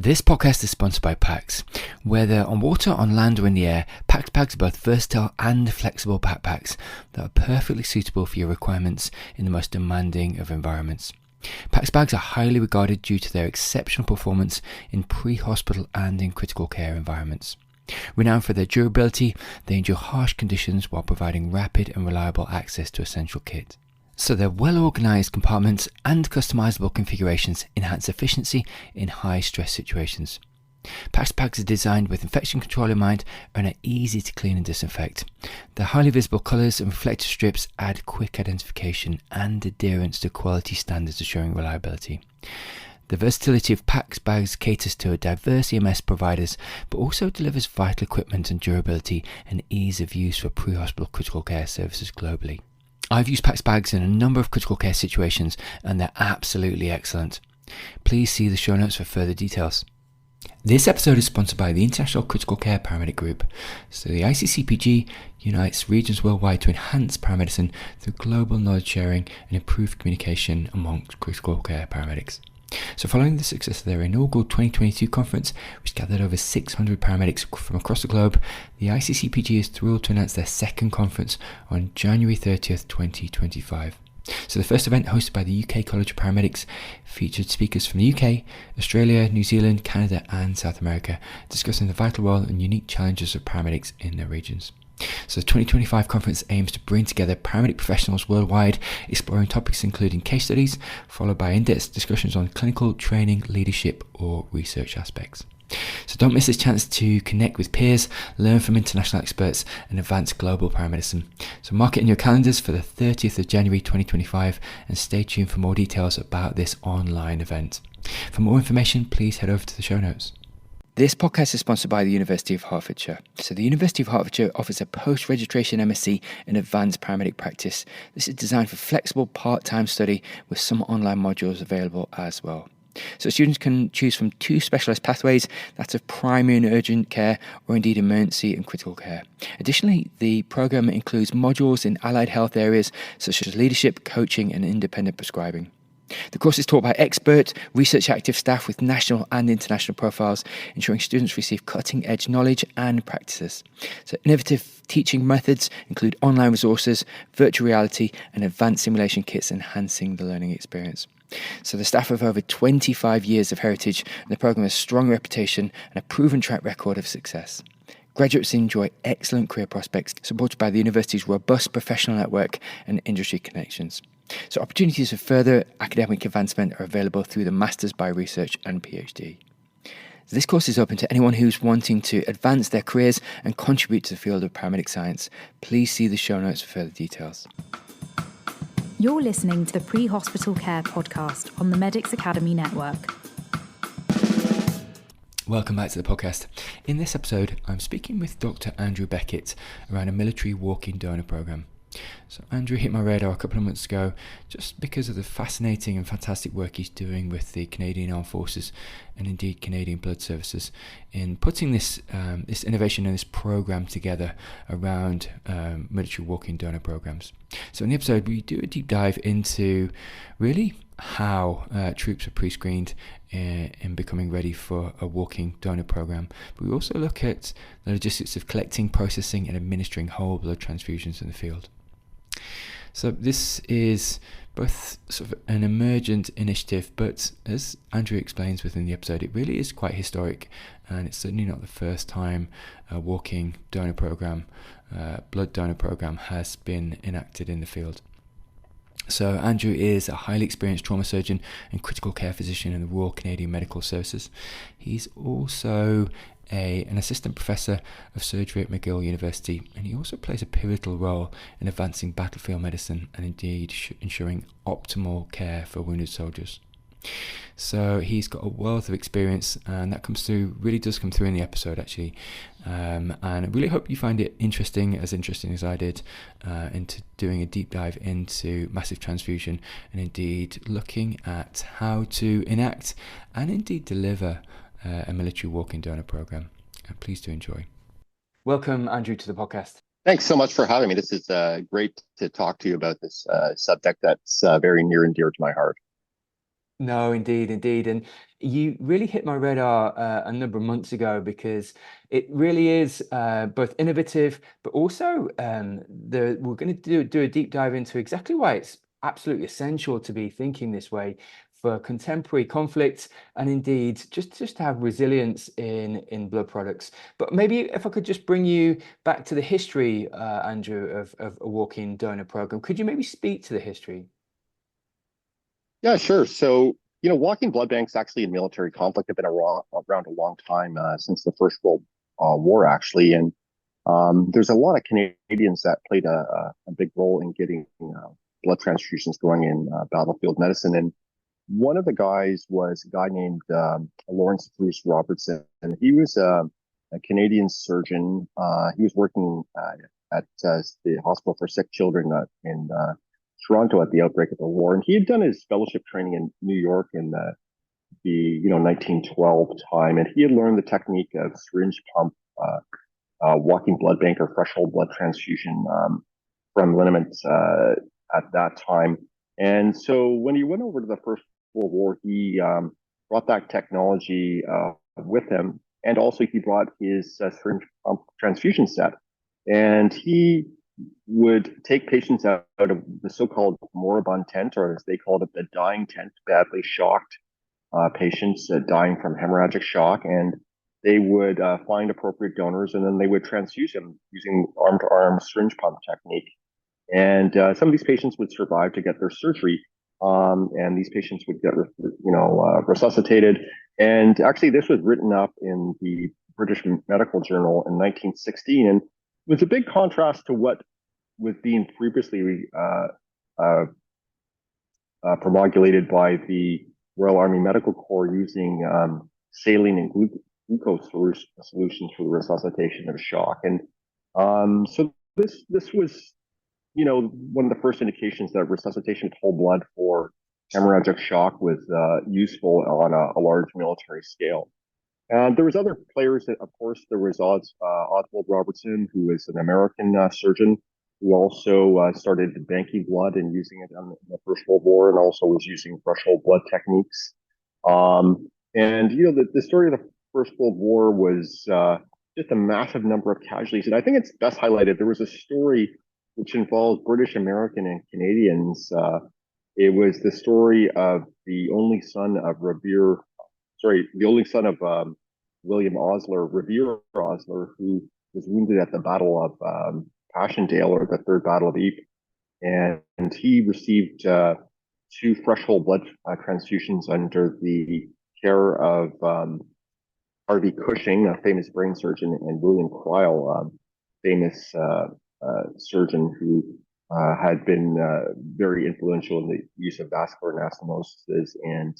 This podcast is sponsored by PAX. Whether on water, on land or in the air, PAX bags are both versatile and flexible backpacks that are perfectly suitable for your requirements in the most demanding of environments. PAX bags are highly regarded due to their exceptional performance in pre-hospital and in critical care environments. Renowned for their durability, they endure harsh conditions while providing rapid and reliable access to essential kit. So their well-organised compartments and customisable configurations enhance efficiency in high-stress situations. PAX bags are designed with infection control in mind and are easy to clean and disinfect. Their highly visible colours and reflective strips add quick identification and adherence to quality standards, assuring reliability. The versatility of PAX bags caters to a diverse EMS providers, but also delivers vital equipment and durability and ease of use for pre-hospital critical care services globally. I've used PAX bags in a number of critical care situations and they're absolutely excellent. Please see the show notes for further details. This episode is sponsored by the International Critical Care Paramedic Group. So the ICCPG unites regions worldwide to enhance paramedicine through global knowledge sharing and improved communication amongst critical care paramedics. So following the success of their inaugural 2022 conference, which gathered over 600 paramedics from across the globe, the ICCPG is thrilled to announce their second conference on January 30th, 2025. So the first event, hosted by the UK College of Paramedics, featured speakers from the UK, Australia, New Zealand, Canada and South America, discussing the vital role and unique challenges of paramedics in their regions. So the 2025 conference aims to bring together paramedic professionals worldwide, exploring topics including case studies, followed by in-depth discussions on clinical, training, leadership or research aspects. So don't miss this chance to connect with peers, learn from international experts and advance global paramedicine. So mark it in your calendars for the 30th of January 2025 and stay tuned for more details about this online event. For more information, please head over to the show notes. This podcast is sponsored by the University of Hertfordshire. So the University of Hertfordshire offers a post-registration MSc in advanced paramedic practice. This is designed for flexible part-time study with some online modules available as well. So students can choose from two specialist pathways, that's of primary and urgent care or indeed emergency and critical care. Additionally, the programme includes modules in allied health areas such as leadership, coaching and independent prescribing. The course is taught by expert, research-active staff with national and international profiles, ensuring students receive cutting-edge knowledge and practices. So innovative teaching methods include online resources, virtual reality and advanced simulation kits enhancing the learning experience. So the staff have over 25 years of heritage and the programme has a strong reputation and a proven track record of success. Graduates enjoy excellent career prospects supported by the university's robust professional network and industry connections. So opportunities for further academic advancement are available through the Masters by Research and PhD. This course is open to anyone who's wanting to advance their careers and contribute to the field of paramedic science. Please see the show notes for further details. You're listening to the Pre-Hospital Care podcast on the Medics Academy Network. Welcome back to the podcast. In this episode, I'm speaking with Dr. Andrew Beckett around a military walk-in donor program. So Andrew hit my radar a couple of months ago just because of the fascinating and fantastic work he's doing with the Canadian Armed Forces and indeed Canadian Blood Services in putting this innovation and this program together around military walk-in donor programs. So in the episode we do a deep dive into really how troops are pre-screened in becoming ready for a walking donor program. But we also look at the logistics of collecting, processing and administering whole blood transfusions in the field. So this is both sort of an emergent initiative, but as Andrew explains within the episode, it really is quite historic, and it's certainly not the first time a walking donor program, blood donor program has been enacted in the field. So Andrew is a highly experienced trauma surgeon and critical care physician in the Royal Canadian Medical Services. He's also an assistant professor of surgery at McGill University, and he also plays a pivotal role in advancing battlefield medicine and indeed ensuring optimal care for wounded soldiers. So he's got a wealth of experience, and that really does come through in the episode actually. And I really hope you find it interesting as I did, into doing a deep dive into massive transfusion and indeed looking at how to enact and indeed deliver a military walk-in donor program. Please do enjoy. Welcome, Andrew, to the podcast. Thanks so much for having me. This is great to talk to you about this subject that's very near and dear to my heart. No, indeed, indeed. And you really hit my radar a number of months ago because it really is both innovative, but also we're going to do a deep dive into exactly why it's absolutely essential to be thinking this way for contemporary conflicts and indeed just to have resilience in blood products. But maybe if I could just bring you back to the history, Andrew, of a walk-in donor program, could you maybe speak to the history? Yeah, sure. So, walking blood banks actually in military conflict have been around a long time, since the First World War, actually. And there's a lot of Canadians that played a big role in getting blood transfusions going in battlefield medicine. And one of the guys was a guy named Lawrence Bruce Robertson, and he was a Canadian surgeon. He was working at the Hospital for Sick Children in Toronto at the outbreak of the war, and he had done his fellowship training in New York in the 1912 time, and he had learned the technique of syringe pump, walking blood bank or threshold blood transfusion from liniments at that time. And so when he went over to the First World War, he brought that technology with him, and also he brought his syringe pump transfusion set, and he would take patients out of the so-called moribund tent, or as they called it, the dying tent, badly shocked patients dying from hemorrhagic shock, and they would find appropriate donors, and then they would transfuse them using arm-to-arm syringe pump technique. And some of these patients would survive to get their surgery, and these patients would get, resuscitated. And actually, this was written up in the British Medical Journal in 1916, and it was a big contrast to what was being previously promulgated by the Royal Army Medical Corps using saline and glucose solutions for the resuscitation of shock. And so this was, one of the first indications that resuscitation of whole blood for hemorrhagic shock was useful on a large military scale. And there was other players. Of course, there was Oswald Robertson, who was an American surgeon, who also started banking blood and using it in the First World War, and also was using threshold blood techniques. And the story of the First World War was just a massive number of casualties, and I think it's best highlighted. There was a story which involved British, American, and Canadians. It was the story of the only son of William Osler, Revere Osler, who was wounded at the Battle of Passchendaele, or the Third Battle of Ypres, and he received 2 threshold blood transfusions under the care of Harvey Cushing, a famous brain surgeon, and William Cryle, famous surgeon who had been very influential in the use of vascular anastomosis and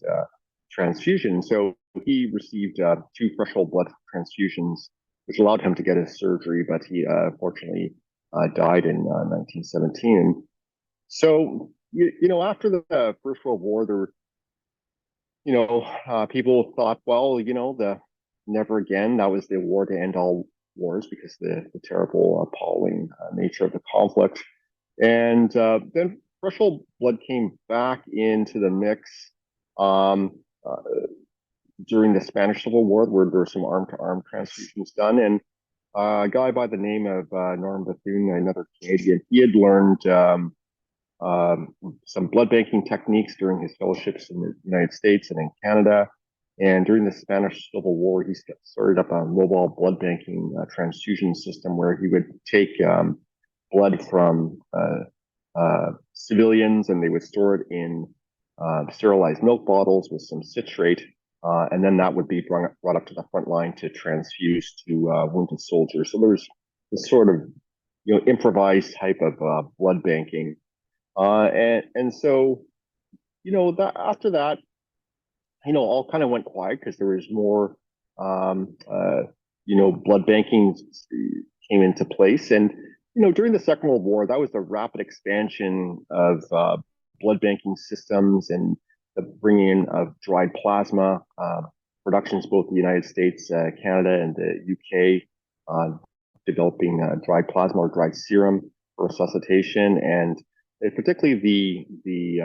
transfusion. So he received 2 threshold blood transfusions, which allowed him to get his surgery, but he unfortunately died in 1917. So, after the First World War, there were, people thought, well, the never again. That was the war to end all wars because the terrible, appalling nature of the conflict. And then threshold blood came back into the mix during the Spanish Civil War, where there were some arm-to-arm transfusions done. And a guy by the name of Norm Bethune, another Canadian, he had learned some blood banking techniques during his fellowships in the United States and in Canada. And during the Spanish Civil War, he started up a mobile blood banking transfusion system where he would take blood from civilians, and they would store it in sterilized milk bottles with some citrate. And then that would be brought up to the front line to transfuse to wounded soldiers. So there's this sort of improvised type of blood banking, and so that after that, all kind of went quiet because there was more blood banking came into place, and during the Second World War, that was the rapid expansion of blood banking systems and the bringing in of dried plasma, productions both in the United States, Canada, and the UK, developing dried plasma or dried serum for resuscitation, and particularly the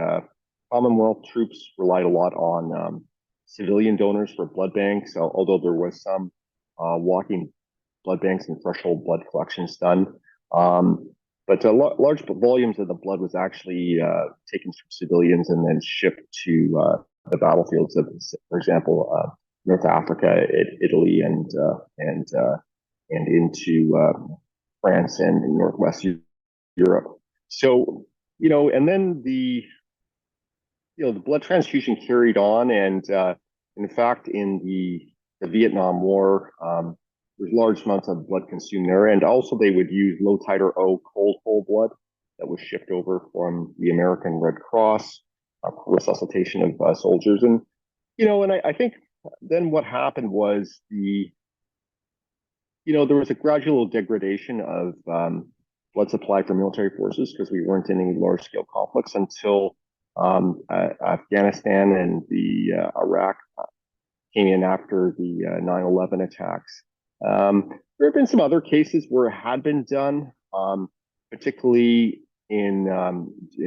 Commonwealth troops relied a lot on civilian donors for blood banks, although there was some walking blood banks and threshold blood collections done. But large volumes of the blood was actually taken from civilians and then shipped to the battlefields of, for example, North Africa, Italy, and into France and Northwest Europe. So, and then the blood transfusion carried on, and in fact, in the Vietnam War, there's large amounts of blood consumed there, and also they would use low titer O cold whole blood that was shipped over from the American Red Cross for resuscitation of soldiers, and I think then what happened was there was a gradual degradation of blood supply for military forces because we weren't in any large scale conflicts until Afghanistan and the Iraq came in after the 9/11 attacks. There have been some other cases where it had been done, particularly in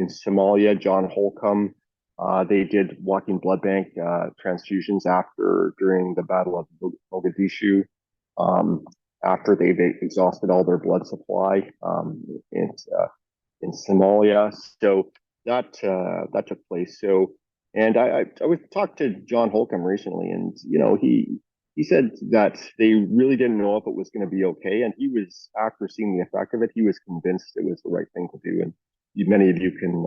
Somalia. John Holcomb, they did walking blood bank transfusions during the Battle of Mogadishu, after they exhausted all their blood supply in Somalia. So that took place. So, and I was talked to John Holcomb recently, and he said that they really didn't know if it was going to be okay, and he was, after seeing the effect of it, he was convinced it was the right thing to do. And many of you can,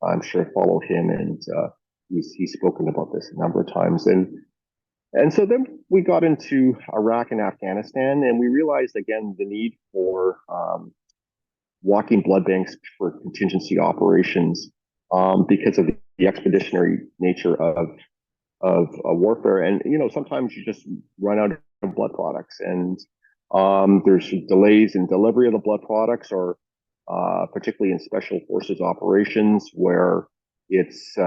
I'm sure, follow him, and he's spoken about this a number of times. And so then we got into Iraq and Afghanistan, and we realized again the need for walking blood banks for contingency operations because of the expeditionary nature of warfare. And sometimes you just run out of blood products, and there's delays in delivery of the blood products, or particularly in special forces operations where it's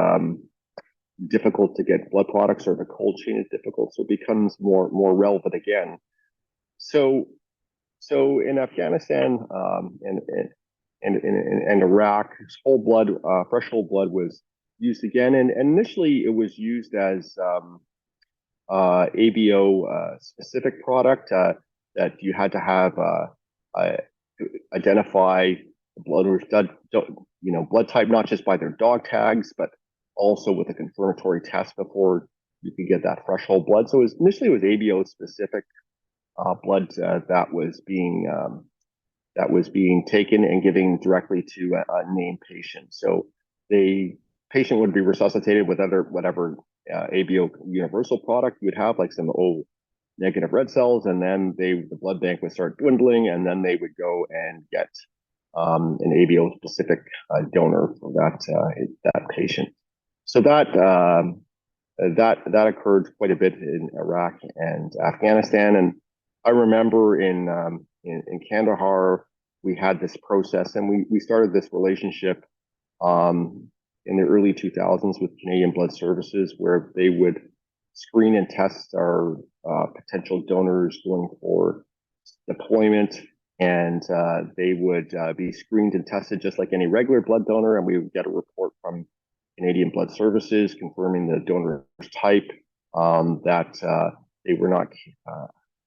difficult to get blood products, or the cold chain is difficult, so it becomes more relevant again. So in Afghanistan and Iraq, whole blood, fresh whole blood was used again, and initially it was used as ABO specific product that you had to have identify the blooders, blood type, not just by their dog tags, but also with a confirmatory test before you could get that fresh whole blood. So initially it was ABO specific blood that was being taken and given directly to a named patient. So the patient would be resuscitated with whatever ABO universal product you would have, like some O negative red cells, and then the blood bank would start dwindling, and then they would go and get an ABO specific donor for that patient. So that occurred quite a bit in Iraq and Afghanistan. And I remember in Kandahar, we had this process, and we started this relationship in the early 2000s with Canadian Blood Services, where they would screen and test our potential donors going for deployment, and they would be screened and tested just like any regular blood donor, and we would get a report from Canadian Blood Services confirming the donor's type, that they were not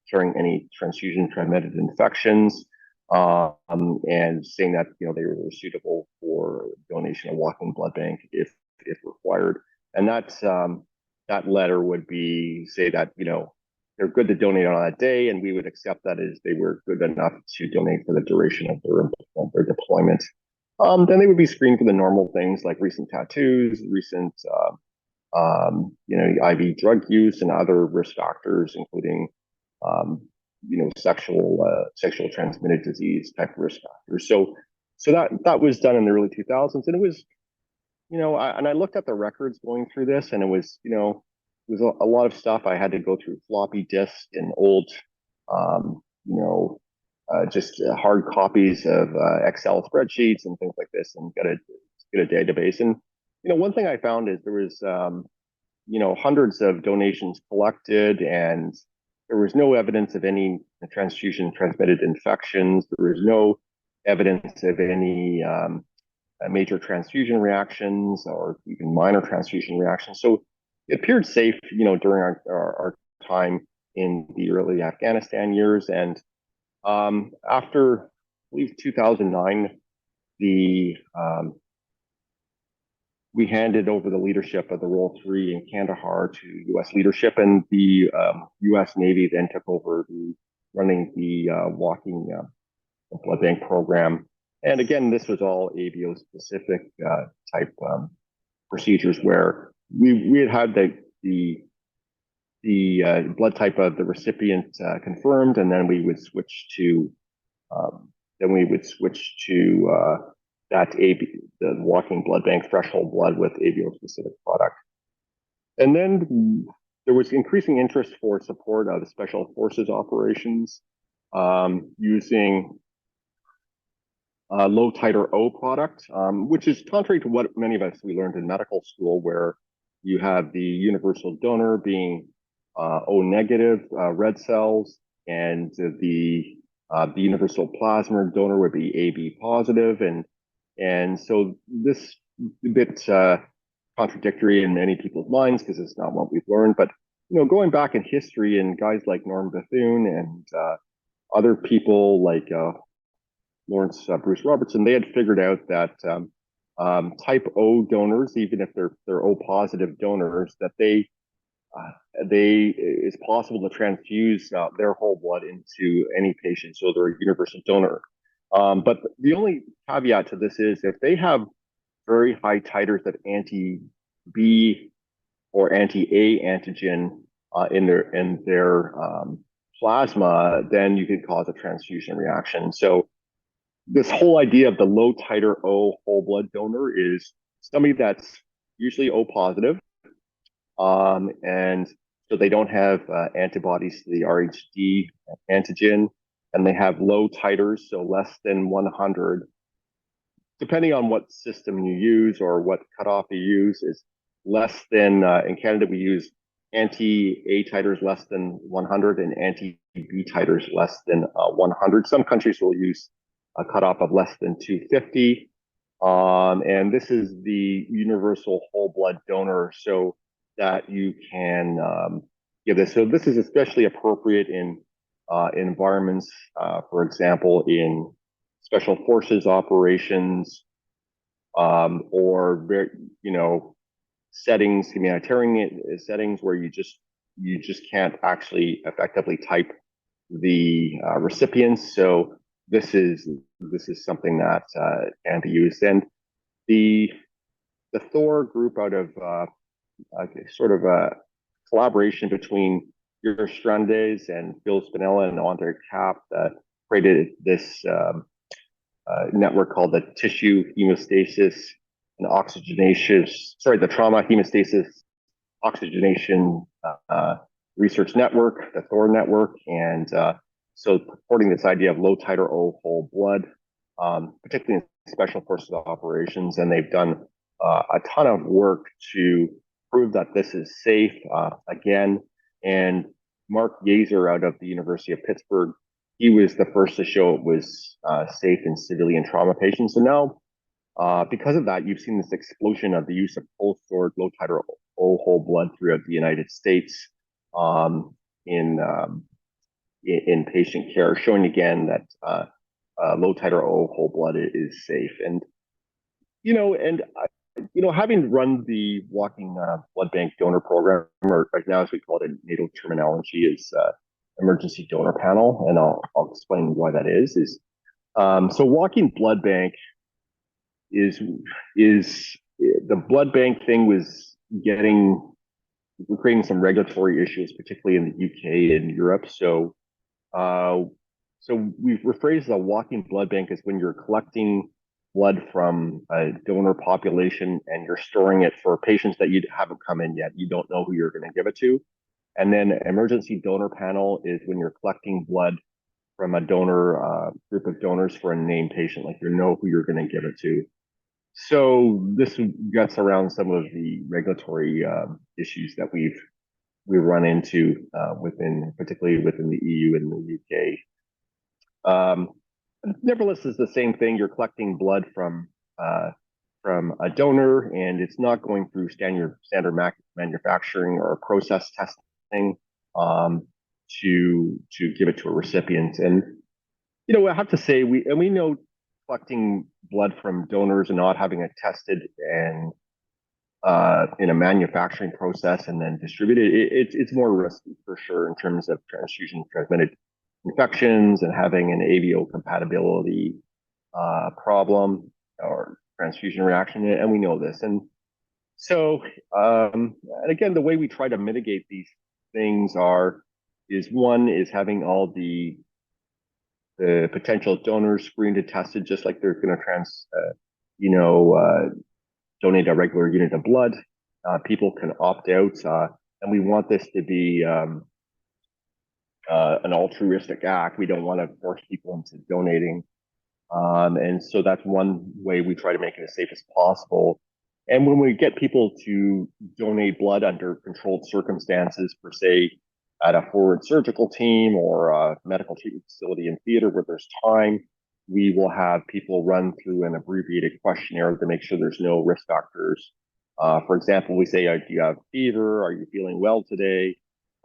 carrying any transfusion-transmitted infections, and saying that they were suitable for donation of walking blood bank if required. And that letter would say that they're good to donate on that day, and we would accept that as they were good enough to donate for the duration of their deployment. Then they would be screened for the normal things like recent tattoos, recent IV drug use, and other risk factors, including sexual transmitted disease type of risk factors. So that was done in the early 2000s, and it was, and I looked at the records going through this, and it was a lot of stuff. I had to go through floppy disk and old, just hard copies of Excel spreadsheets and things like this, and get a database. And one thing I found is there was hundreds of donations collected, and there was no evidence of any transfusion transmitted infections. There was no evidence of any major transfusion reactions or even minor transfusion reactions. So it appeared safe, during our time in the early Afghanistan years. And after, I believe, 2009, we handed over the leadership of the Role 3 in Kandahar to U.S. leadership, and the U.S. Navy then took over running the walking blood bank program. And again, this was all ABO specific type procedures where we had the blood type of the recipient confirmed, and then we would switch to the walking blood bank threshold blood with ABO specific product. And then there was increasing interest for support of special forces operations using low titer O product, which is contrary to what many of us we learned in medical school, where you have the universal donor being O negative red cells, and the universal plasma donor would be AB positive, and so this is a bit contradictory in many people's minds because it's not what we've learned. But going back in history, and guys like Norm Bethune and other people like Lawrence Bruce Robertson, they had figured out that type O donors, even if they're O positive donors, that it's possible to transfuse their whole blood into any patient, so they're a universal donor. But the only caveat to this is if they have very high titers of anti-B or anti-A antigen in their plasma, then you could cause a transfusion reaction. So this whole idea of the low titer O whole blood donor is somebody that's usually O positive, and so they don't have antibodies to the RHD antigen, and they have low titers, so less than 100. Depending on what system you use or what cutoff you use, is less than, in Canada, we use anti-A titers less than 100 and anti-B titers less than 100. Some countries will use a cutoff of less than 250. And this is the universal whole blood donor, so that you can give this. So this is especially appropriate in environments, for example, in special forces operations, or settings, humanitarian settings where you just can't actually effectively type the recipients. So this is something that can be used. And the Thor group, out of sort of a collaboration between Jürgen Strandes and Phil Spinella and Andre Kapp, that created this network called the Tissue Hemostasis and Oxygenation, the Trauma Hemostasis Oxygenation Research Network, the Thor network. And so supporting this idea of low titer O whole blood, particularly in special forces operations. And they've done a ton of work to prove that this is safe, again. And Mark Yazer out of the University of Pittsburgh, he was the first to show it was safe in civilian trauma patients. And now, because of that, you've seen this explosion of the use of cold stored low titer O whole blood throughout the United States in patient care, showing again that low titer O whole blood is safe. And having run the walking blood bank donor program, or right now as we call it in NATO terminology, is emergency donor panel, and I'll explain why that is. So walking blood bank is the blood bank thing was creating some regulatory issues, particularly in the UK and Europe. So we've rephrased the walking blood bank as when you're collecting blood from a donor population and you're storing it for patients that you haven't come in yet. You don't know who you're going to give it to. And then emergency donor panel is when you're collecting blood from a donor group of donors for a named patient, like you know who you're going to give it to. So this gets around some of the regulatory issues that we've run into particularly within the EU and the UK. Nevertheless, it's the same thing. You're collecting blood from from a donor, and it's not going through standard manufacturing or process testing to give it to a recipient. And I have to say we know collecting blood from donors and not having it tested and in a manufacturing process and then distributed, it's more risky for sure in terms of transfusion transmitted infections and having an AVO compatibility problem or transfusion reaction, and we know this. And so, and again, the way we try to mitigate these things is having all the potential donors screened and tested, just like they're going to donate a regular unit of blood. People can opt out, and we want this to be an altruistic act. We don't want to force people into donating. And so that's one way we try to make it as safe as possible. And when we get people to donate blood under controlled circumstances, per se, at a forward surgical team or a medical treatment facility in theater where there's time, we will have people run through an abbreviated questionnaire to make sure there's no risk factors. For example, we say, do you have fever? Are you feeling well today?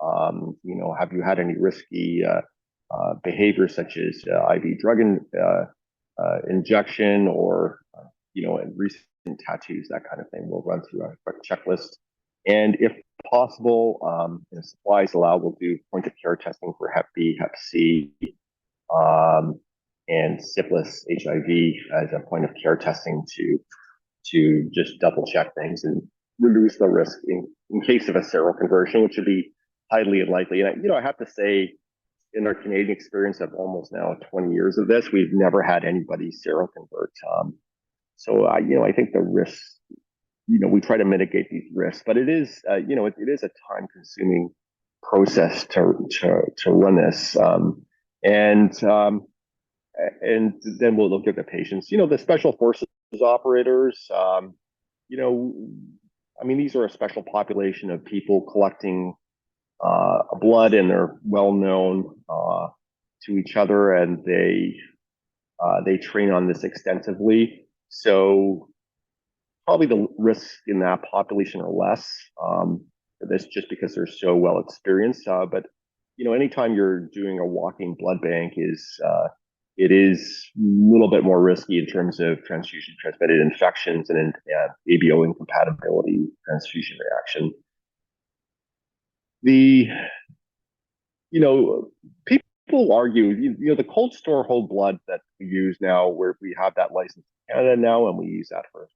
Have you had any risky behaviors such as IV drug injection or, and recent tattoos, that kind of thing. We'll run through a quick checklist. And if possible, if supplies allow, we'll do point of care testing for Hep B, Hep C, and syphilis, HIV as a point of care testing to just double check things and reduce the risk in case of a seroconversion, which would be highly unlikely. And I have to say, in our Canadian experience of almost now 20 years of this, we've never had anybody seroconvert. So I think the risks, we try to mitigate these risks, but it is it is a time-consuming process to run this. And then we'll look at the patients. The special forces operators. These are a special population of people collecting blood, and they're well known to each other, and they train on this extensively. So probably the risks in that population are less. This just because they're so well experienced. But anytime you're doing a walking blood bank, it is a little bit more risky in terms of transfusion transmitted infections and ABO incompatibility transfusion reaction. People argue, the cold store whole blood that we use now, where we have that license in Canada now, and we use that for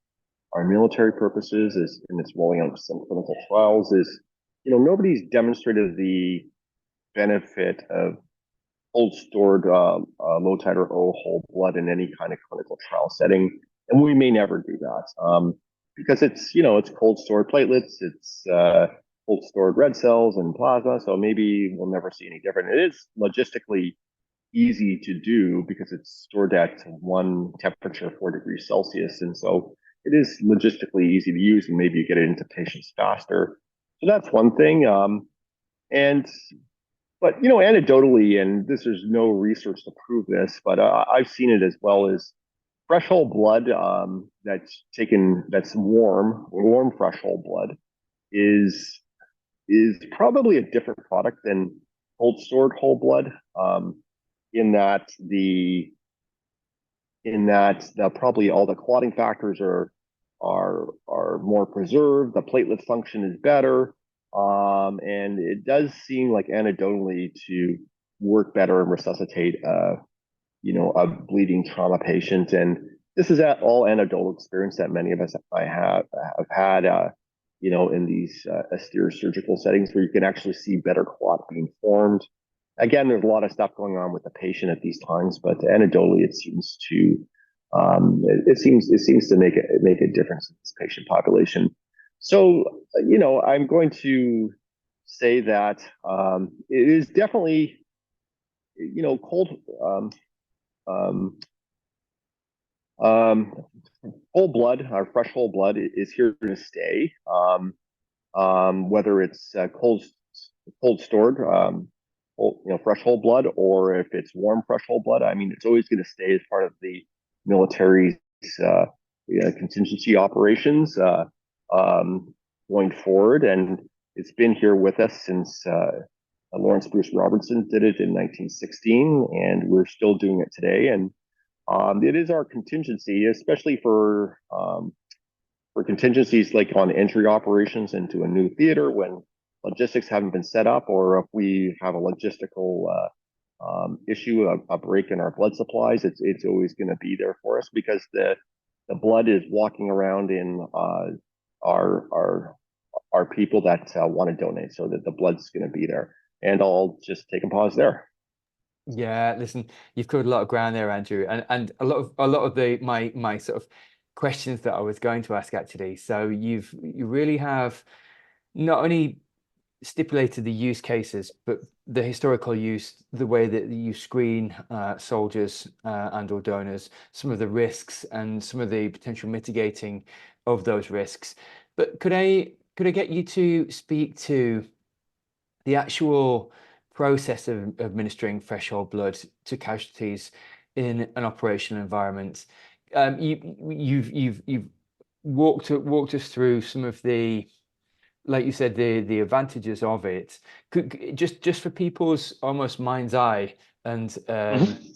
our military purposes, and it's rolling out some clinical trials, is, nobody's demonstrated the benefit of cold stored low titer O whole blood in any kind of clinical trial setting, and we may never do that because it's cold stored platelets, it's cold stored red cells and plasma, so maybe we'll never see any different. It is logistically easy to do because it's stored at one temperature, 4 degrees Celsius, and so it is logistically easy to use, and maybe you get it into patients faster. So that's one thing. But anecdotally, and there's no research to prove this, but I've seen it as well, as fresh whole blood that's warm fresh whole blood is probably a different product than cold stored whole blood, in that probably all the clotting factors are more preserved, the platelet function is better, and it does seem like anecdotally to work better and resuscitate a bleeding trauma patient. And this is all anecdotal experience that many of us have had in these austere surgical settings, where you can actually see better clot being formed. Again, there's a lot of stuff going on with the patient at these times, but anecdotally, it seems to make a difference in this patient population. So, I'm going to say that it is definitely, cold whole blood, our fresh whole blood, is here to stay. Whether it's cold stored, fresh whole blood, or if it's warm fresh whole blood, it's always going to stay as part of the military's contingency operations going forward. And it's been here with us since Lawrence Bruce Robertson did it in 1916, and we're still doing it today. And it is our contingency, especially for contingencies like on entry operations into a new theater when logistics haven't been set up, or if we have a logistical issue, a break in our blood supplies. It's always going to be there for us because the blood is walking around in our people that want to donate, so that the blood's going to be there. And I'll just take a pause there. Yeah, listen, you've covered a lot of ground there, Andrew, and a lot of the my sort of questions that I was going to ask actually. So you really have not only stipulated the use cases, but the historical use, the way that you screen soldiers and or donors, some of the risks and some of the potential mitigating of those risks. But could I get you to speak to the actual process of administering threshold blood to casualties in an operational environment? You've walked us through some of the, like you said, the advantages of it. Just for people's almost mind's eye and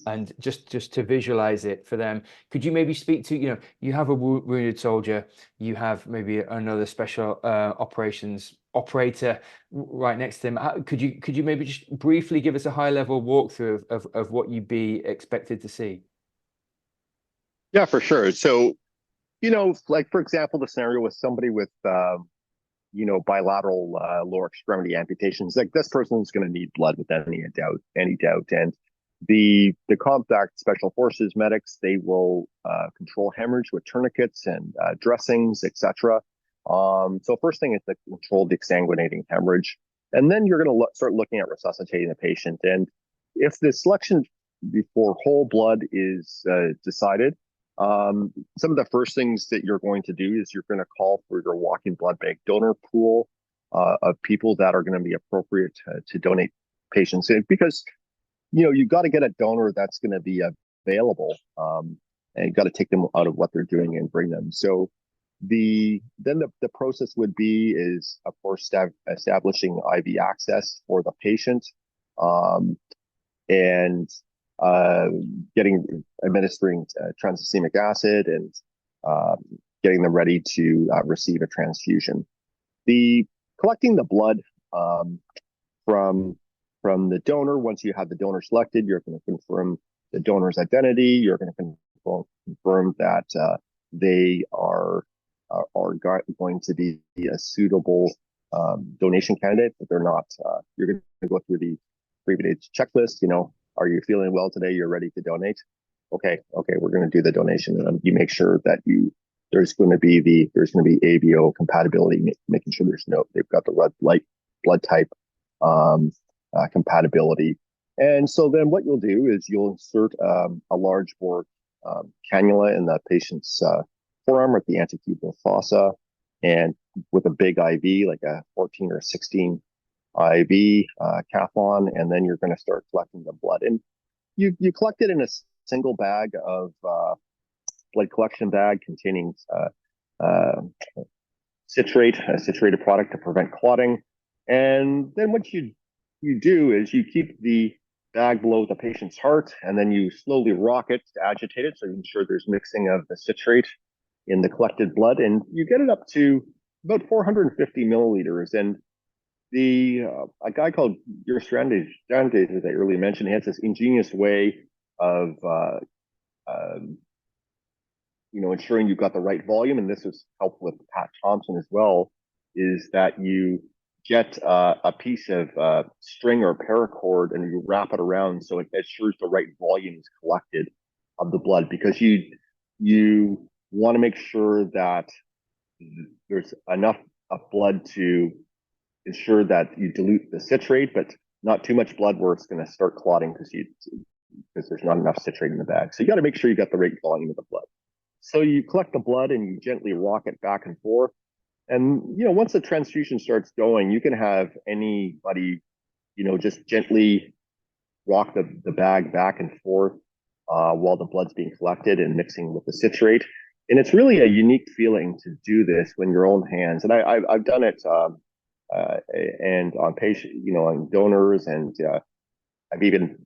and just to visualize it for them, could you maybe speak to, you have a wounded soldier, you have maybe another special operations operator right next to him. Could you maybe just briefly give us a high level walkthrough of what you'd be expected to see? Yeah, for sure. So, like for example, the scenario with somebody with bilateral lower extremity amputations, like this person's going to need blood without any doubt. And the compact special forces medics, they will control hemorrhage with tourniquets and dressings, etc. So first thing is to control the exsanguinating hemorrhage, and then you're going to start looking at resuscitating the patient. And if the selection before whole blood is decided, some of the first things that you're going to do is you're going to call for your walking blood bank donor pool of people that are going to be appropriate to donate patients. And because you've got to get a donor that's going to be available, and you've got to take them out of what they're doing and bring them. So the process would be is, of course, establishing IV access for the patient, and administering transfusic acid, and getting them ready to receive a transfusion. Collecting the blood from the donor. Once you have the donor selected, you're going to confirm the donor's identity. You're going to confirm that they are going to be a suitable donation candidate. But they're not. You're going to go through the previous checklist. Are you feeling well today? You're ready to donate? Okay, we're going to do the donation. And you make sure that there's going to be ABO compatibility, making sure they've got the red blood type compatibility. And so then what you'll do is you'll insert a large bore cannula in the patient's forearm at the antecubital fossa, and with a big IV, like a 14 or 16 IV cap on, and then you're going to start collecting the blood. And you collect it in a single bag of blood collection bag containing a citrated product to prevent clotting. And then what you do is you keep the bag below the patient's heart, and then you slowly rock it to agitate it, so you ensure there's mixing of the citrate in the collected blood, and you get it up to about 450 milliliters. And a guy called Strandes, as I earlier mentioned, he has this ingenious way of ensuring you've got the right volume, and this was helpful with Pat Thompson as well, is that you get a piece of string or paracord and you wrap it around so it ensures the right volume is collected of the blood, because you want to make sure that there's enough of blood to ensure that you dilute the citrate, but not too much blood where it's going to start clotting because there's not enough citrate in the bag. So you got to make sure you got the right volume of the blood. So you collect the blood and you gently rock it back and forth. And, once the transfusion starts going, you can have anybody, just gently rock the bag back and forth while the blood's being collected and mixing with the citrate. And it's really a unique feeling to do this when your own hands. And I've done it and on patient, on donors, and I've even,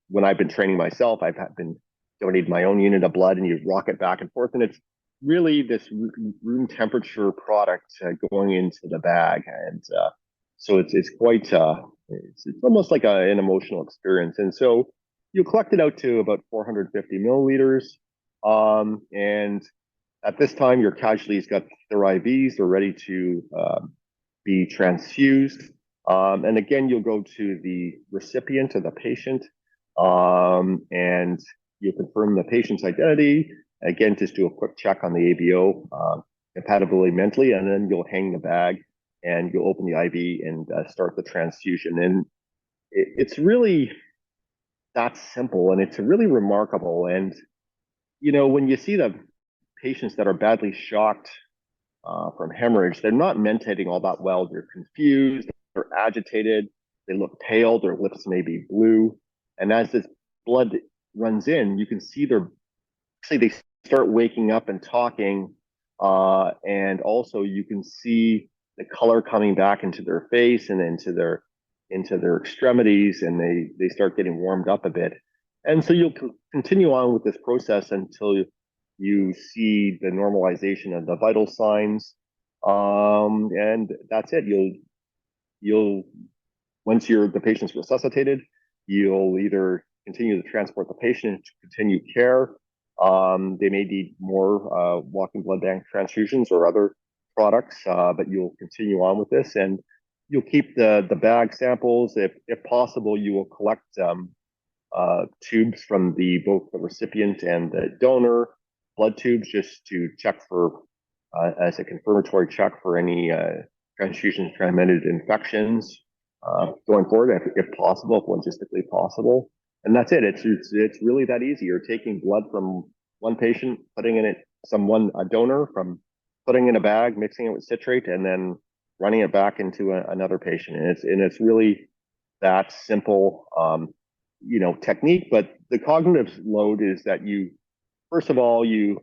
when I've been training myself, I've been donating my own unit of blood, and you rock it back and forth, and it's really this room temperature product going into the bag, and so it's quite it's almost like an emotional experience. And so you collect it out to about 450 milliliters, and at this time your casualty's got their IVs, they're ready to be transfused. And again, you'll go to the recipient or the patient, and you confirm the patient's identity. Again, just do a quick check on the ABO compatibility mentally, and then you'll hang the bag and you'll open the IV and start the transfusion. And it's really that simple, and it's really remarkable. And when you see the patients that are badly shocked from hemorrhage, they're not mentating all that well. They're confused, they're agitated, they look pale, their lips may be blue. And as this blood runs in, you can see they start waking up and talking. And also you can see the color coming back into their face and into their extremities, and they start getting warmed up a bit. And so you'll continue on with this process until you see the normalization of the vital signs, and that's it. You'll once the patient's resuscitated, you'll either continue to transport the patient to continue care. They may need more walking blood bank transfusions or other products, but you'll continue on with this, and you'll keep the bag samples. If possible, you will collect tubes from both the recipient and the donor, blood tubes, just to check for as a confirmatory check for any transfusion transmitted infections going forward, if possible, if logistically possible. And that's it. It's really that easy. You're taking blood from one patient, putting in it a donor, from putting in a bag, mixing it with citrate, and then running it back into another patient. And it's really that simple, technique. But the cognitive load is that first of all, you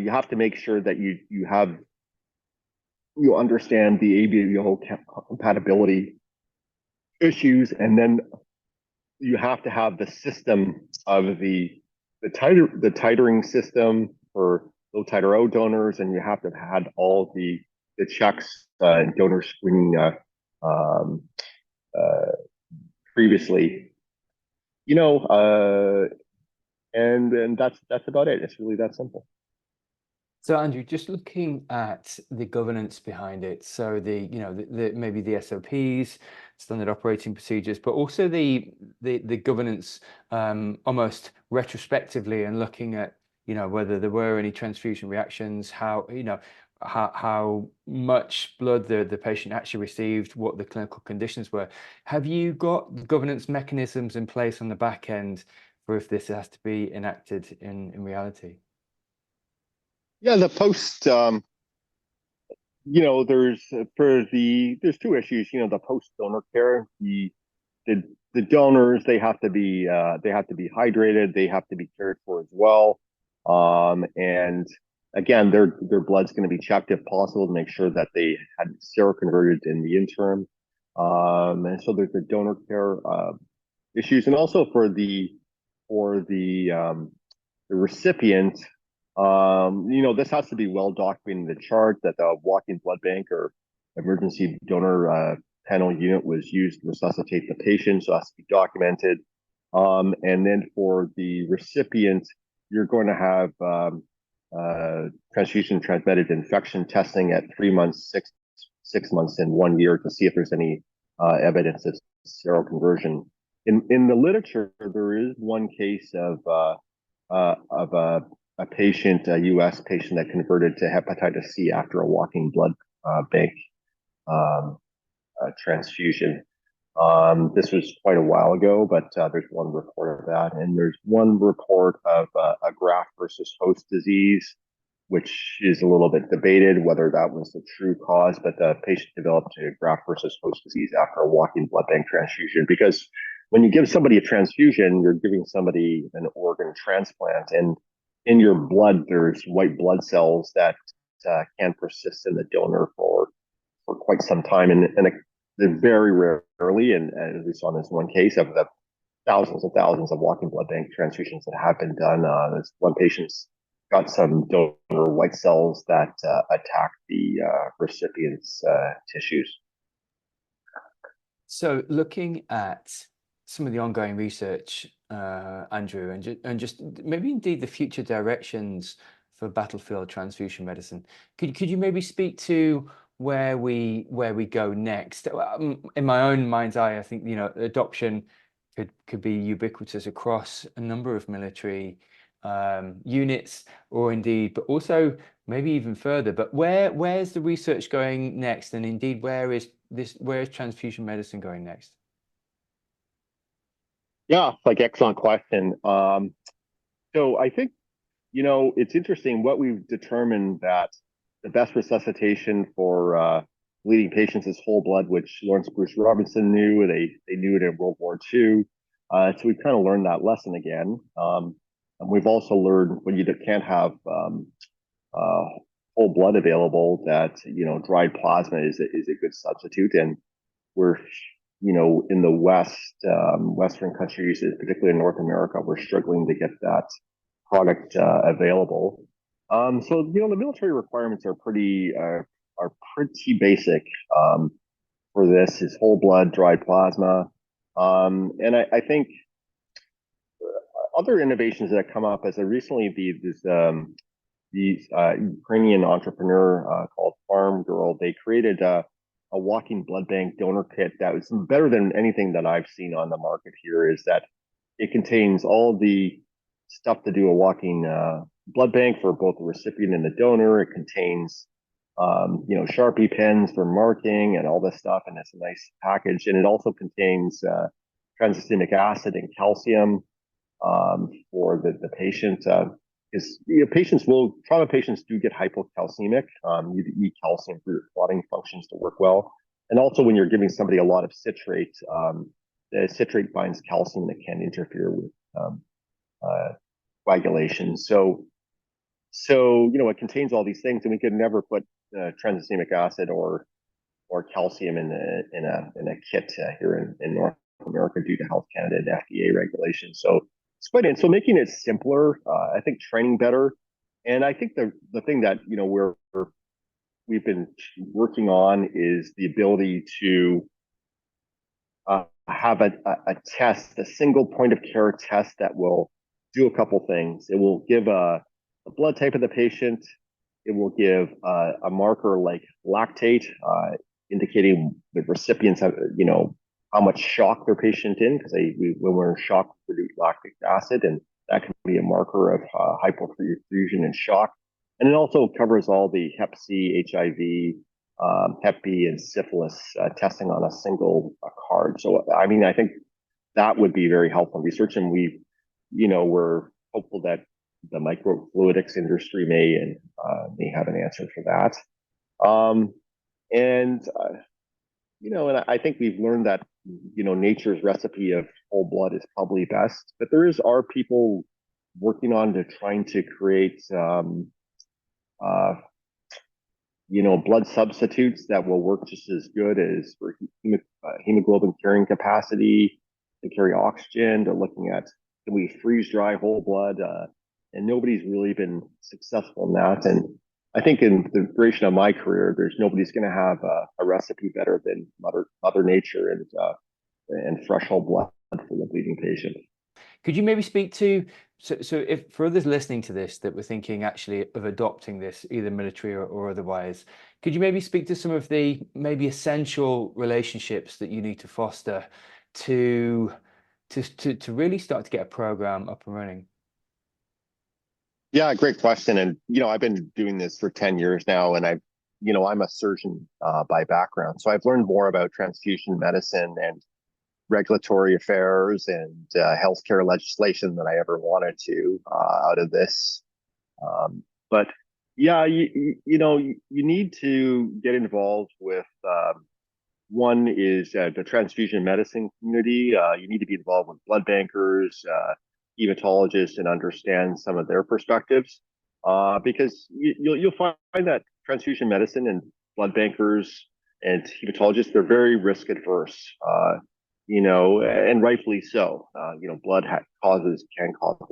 have to make sure that you understand the ABO compatibility issues, and then you have to have the system of the titering system for low titer O donors, and you have to have had all the checks and donor screening previously, and that's about it. It's really that simple. So Andrew, just looking at the governance behind it, so maybe the SOPs, standard operating procedures, but also the governance almost retrospectively, and looking at whether there were any transfusion reactions, how much blood the patient actually received, what the clinical conditions were. Have you got governance mechanisms in place on the back end for if this has to be enacted in reality? Yeah, the post, there's two issues. The post donor care, the donors, they have to be hydrated, they have to be cared for as well, and again, their blood's going to be checked if possible to make sure that they had seroconverted in the interim, and so there's the donor care issues, and also for the recipient. This has to be well documented in the chart that the walking blood bank or emergency donor panel unit was used to resuscitate the patient, so it has to be documented. And then for the recipient, you're going to have transfusion transmitted infection testing at 3 months, 6 months, and 1 year to see if there's any evidence of seroconversion. In the literature, there is one case of a patient, a U.S. patient that converted to hepatitis C after a walking blood bank transfusion. This was quite a while ago, but there's one report of that. And there's one report of a graft versus host disease, which is a little bit debated whether that was the true cause, but the patient developed a graft versus host disease after a walking blood bank transfusion. Because when you give somebody a transfusion, you're giving somebody an organ transplant. And in your blood, there's white blood cells that can persist in the donor for quite some time, and they're very rarely, and as we saw in this one case of the thousands and thousands of walking blood bank transfusions that have been done. This one patient's got some donor white cells that attack the recipient's tissues. So, looking at some of the ongoing research, Andrew, and just maybe indeed the future directions for battlefield transfusion medicine, could you maybe speak to where we go next? In my own mind's eye, I think adoption could be ubiquitous across a number of military units, or indeed, but also maybe even further. But where's the research going next, and indeed where is transfusion medicine going next? Yeah, like excellent question. So I think it's interesting what we've determined that the best resuscitation for bleeding patients is whole blood, which Lawrence Bruce Robinson knew. They knew it in World War II. So we've kind of learned that lesson again. And we've also learned when you can't have uh, whole blood available, that dried plasma is a good substitute. And we're in the West, Western countries, particularly in North America, we're struggling to get that product available. So the military requirements are pretty basic for this. Is whole blood, dried plasma, and I think other innovations that have come up as recently these Ukrainian entrepreneur called Farm Girl, they created a walking blood bank donor kit that was better than anything that I've seen on the market here. Is that it contains all the stuff to do a walking blood bank for both the recipient and the donor. It contains Sharpie pens for marking and all this stuff, and it's a nice package. And it also contains transfusic acid and calcium for the patient. Because trauma patients do get hypocalcemic. You need calcium for your clotting functions to work well. And also when you're giving somebody a lot of citrate, the citrate binds calcium that can interfere with coagulation. So it contains all these things, and we could never put transfusic acid or calcium in a kit here in North America due to Health Canada and FDA regulations. So it's so making it simpler, I think training better, and I think the thing that we've been working on is the ability to have a test, a single point of care test that will do a couple things. It will give a blood type of the patient. It will give a marker like lactate, indicating the recipients have, how much shock their patient in, because when we're in shock, we produce lactic acid, and that can be a marker of hypoperfusion and shock. And it also covers all the Hep C, HIV, Hep B, and syphilis testing on a single card. So, I mean, I think that would be very helpful research, and we're hopeful that the microfluidics industry may have an answer for that. And I think we've learned that nature's recipe of whole blood is probably best, but are people working on trying to create blood substitutes that will work just as good as for hemoglobin carrying capacity, to carry oxygen. They're looking at, can we freeze dry whole blood? And nobody's really been successful in that. And I think in the duration of my career, nobody's going to have a recipe better than Mother Nature and fresh whole blood for the bleeding patient. Could you maybe speak to, so if for others listening to this that were thinking actually of adopting this, either military or otherwise, could you maybe speak to some of the maybe essential relationships that you need to foster to really start to get a program up and running? Yeah, great question. And I've been doing this for 10 years now, and I'm a surgeon by background, so I've learned more about transfusion medicine and regulatory affairs and healthcare legislation than I ever wanted to out of this. But yeah, you need to get involved with. One is the transfusion medicine community. You need to be involved with blood bankers, hematologists and understand some of their perspectives, because you'll find that transfusion medicine and blood bankers and hematologists, they're very risk adverse, and rightfully so. Blood can cause a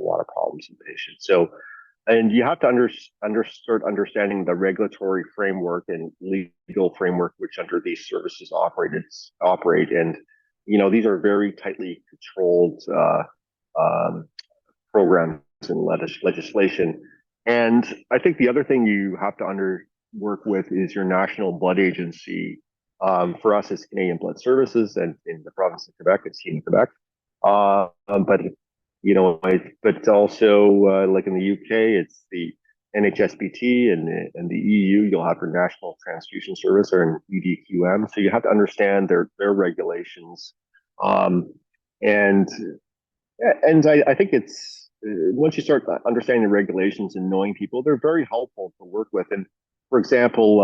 lot of problems in patients. So, and you have to start understanding the regulatory framework and legal framework which under these services operate. And, these are very tightly controlled programs and legislation. And I think the other thing you have to work with is your national blood agency. For us, it's Canadian Blood Services, and in the province of Quebec, it's Heme Quebec. But also like in the UK, it's the NHSBT, and the EU, you'll have your National Transfusion Service, or an EDQM. So you have to understand their regulations. And I think it's once you start understanding the regulations and knowing people, they're very helpful to work with. And for example,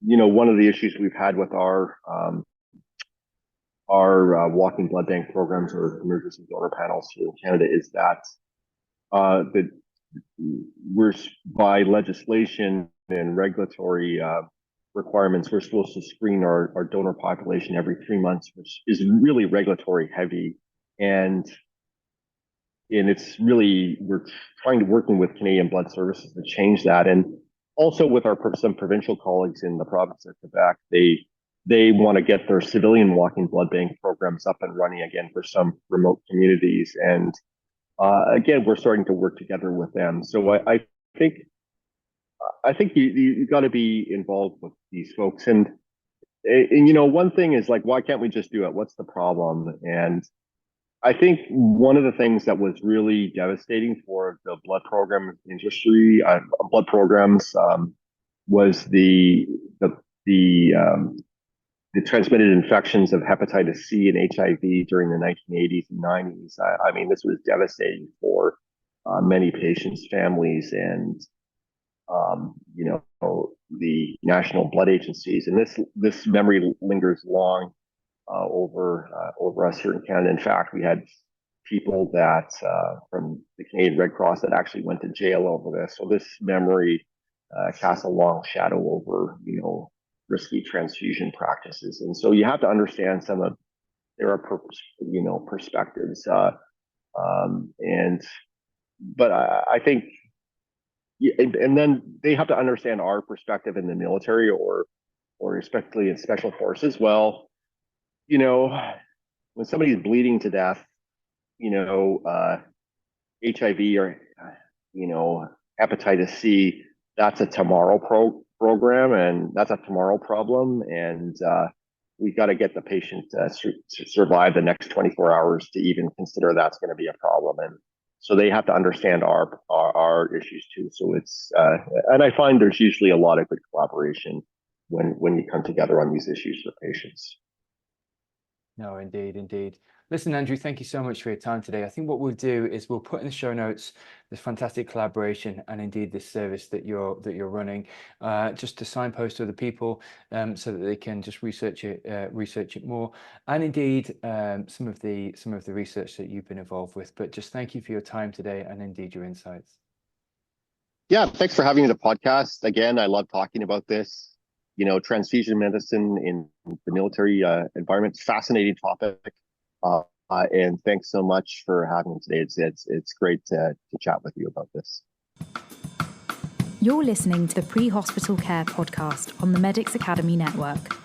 one of the issues we've had with our walking blood bank programs or emergency donor panels here in Canada is that we're, by legislation and regulatory requirements, we're supposed to screen our donor population every 3 months, which is really regulatory heavy. And it's really, we're working with Canadian Blood Services to change that. And also with some provincial colleagues in the province of Quebec, they want to get their civilian walking blood bank programs up and running again for some remote communities. And again, we're starting to work together with them. So I think you got to be involved with these folks. And one thing is like, why can't we just do it? What's the problem? And I think one of the things that was really devastating for the blood program industry, blood programs, was the transmitted infections of hepatitis C and HIV during the 1980s and 90s. I mean, this was devastating for many patients' families, and the national blood agencies. And this memory lingers long over us here in Canada. In fact, we had people that from the Canadian Red Cross that actually went to jail over this. So this memory casts a long shadow over, risky transfusion practices. And so you have to understand some of their perspectives. But I think, and then they have to understand our perspective in the military, or especially in special forces. Well, when somebody's bleeding to death, HIV or, hepatitis C, that's a tomorrow program, and that's a tomorrow problem. And we got to get the patient to survive the next 24 hours to even consider that's going to be a problem. And so they have to understand our issues too. So it's, and I find there's usually a lot of good collaboration when you come together on these issues for patients. No, indeed. Listen, Andrew, thank you so much for your time today. I think what we'll do is we'll put in the show notes this fantastic collaboration and indeed this service that you're running, just to signpost to other people, so that they can just research it more, and indeed some of the research that you've been involved with. But just thank you for your time today and indeed your insights. Yeah, thanks for having me on the podcast. Again, I love talking about this. Transfusion medicine in the military environment, fascinating topic. And thanks so much for having me today. It's great to chat with you about this. You're listening to the Pre-Hospital Care podcast on the Medics Academy Network.